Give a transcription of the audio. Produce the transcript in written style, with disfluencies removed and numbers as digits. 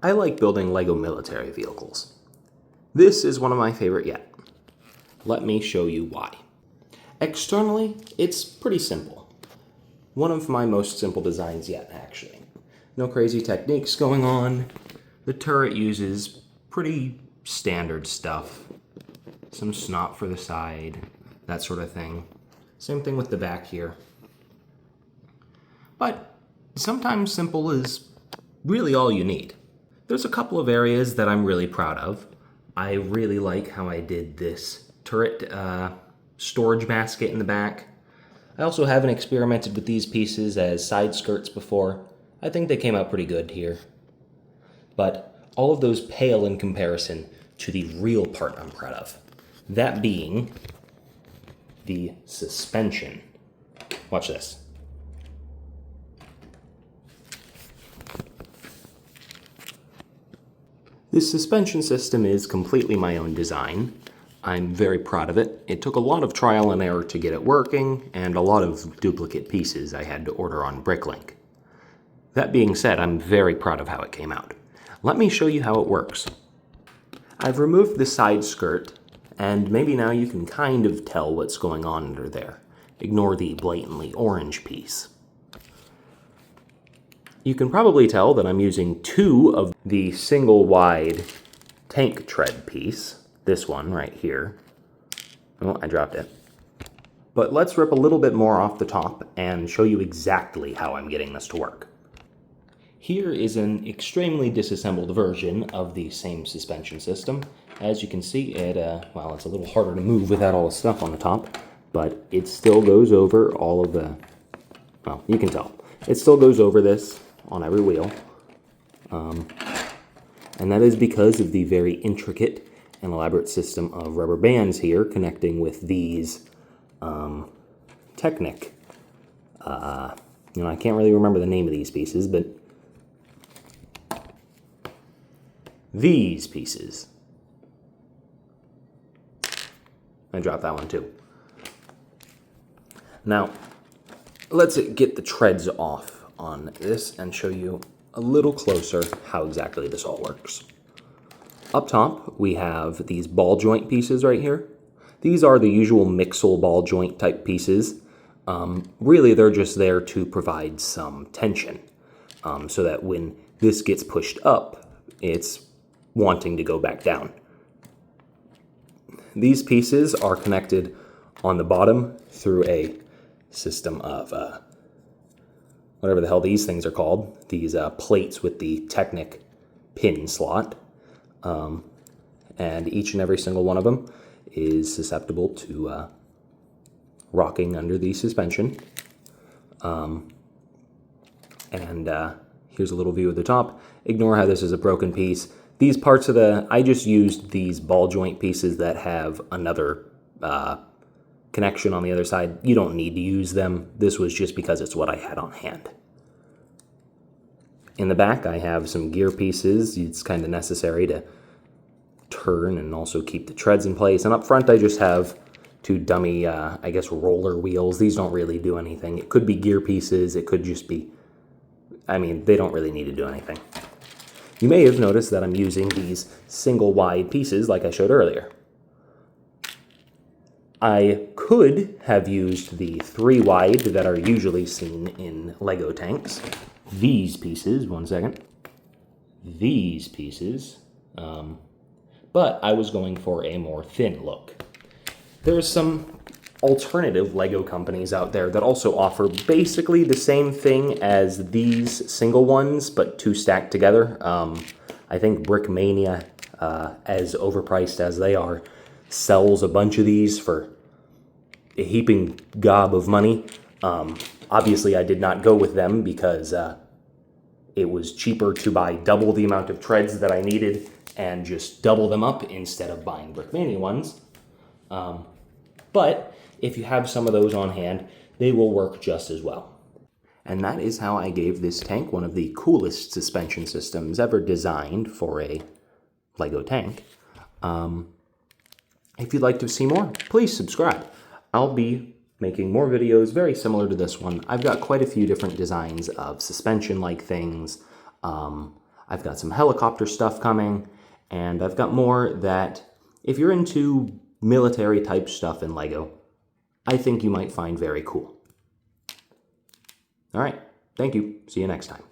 I like building LEGO military vehicles. This is one of my favorite yet. Let me show you why. Externally, it's pretty simple. One of my most simple designs yet, actually. No crazy techniques going on. The turret uses pretty standard stuff. Some snot for the side, that sort of thing. Same thing with the back here. But sometimes simple is really all you need. There's a couple of areas that I'm really proud of. I really like how I did this turret storage basket in the back. I also haven't experimented with these pieces as side skirts before. I think they came out pretty good here. But all of those pale in comparison to the real part I'm proud of. That being the suspension. Watch this. This suspension system is completely my own design. I'm very proud of it. It took a lot of trial and error to get it working, and a lot of duplicate pieces I had to order on Bricklink. That being said, I'm very proud of how it came out. Let me show you how it works. I've removed the side skirt, and maybe now you can kind of tell what's going on under there. Ignore the blatantly orange piece. You can probably tell that I'm using two of the single wide tank tread piece. This one right here. Oh, I dropped it. But let's rip a little bit more off the top and show you exactly how I'm getting this to work. Here is an extremely disassembled version of the same suspension system. As you can see, well, it's a little harder to move without all the stuff on the top, but it still goes over all of the, well, you can tell. It still goes over this on every wheel. And that is because of the very intricate and elaborate system of rubber bands here connecting with these Technic. I can't really remember the name of these pieces, but these pieces. I dropped that one too. Now, let's get the treads off on this and show you a little closer how exactly this all works. Up top, we have these ball joint pieces right here. These are the usual Mixel ball joint type pieces. Really, they're just there to provide some tension so that when this gets pushed up, it's wanting to go back down. These pieces are connected on the bottom through a system of whatever the hell these things are called, these plates with the Technic pin slot. And each and every single one of them is susceptible to rocking under the suspension. Here's a little view of the top. Ignore how this is a broken piece. These parts of I just used these ball joint pieces that have another connection on the other side. You don't need to use them. This was just because it's what I had on hand. In the back, I have some gear pieces. It's kind of necessary to turn and also keep the treads in place. And up front, I just have two dummy, I guess, roller wheels. These don't really do anything. It could be gear pieces. It could just be, I mean, they don't really need to do anything. You may have noticed that I'm using these single wide pieces like I showed earlier. I could have used the 3 wide that are usually seen in LEGO tanks. These pieces, one second. These pieces, but I was going for a more thin look. There's some alternative LEGO companies out there that also offer basically the same thing as these single ones, but 2 stacked together. I think Brickmania, as overpriced as they are, sells a bunch of these for a heaping gob of money. Obviously, I did not go with them because it was cheaper to buy double the amount of treads that I needed and just double them up instead of buying Brickmania ones. But if you have some of those on hand, they will work just as well. And that is how I gave this tank one of the coolest suspension systems ever designed for a LEGO tank. If you'd like to see more, please subscribe. I'll be making more videos very similar to this one. I've got quite a few different designs of suspension-like things. I've got some helicopter stuff coming, and I've got more that, if you're into military type stuff in Lego, I think you might find very cool. All right, thank you. See you next time.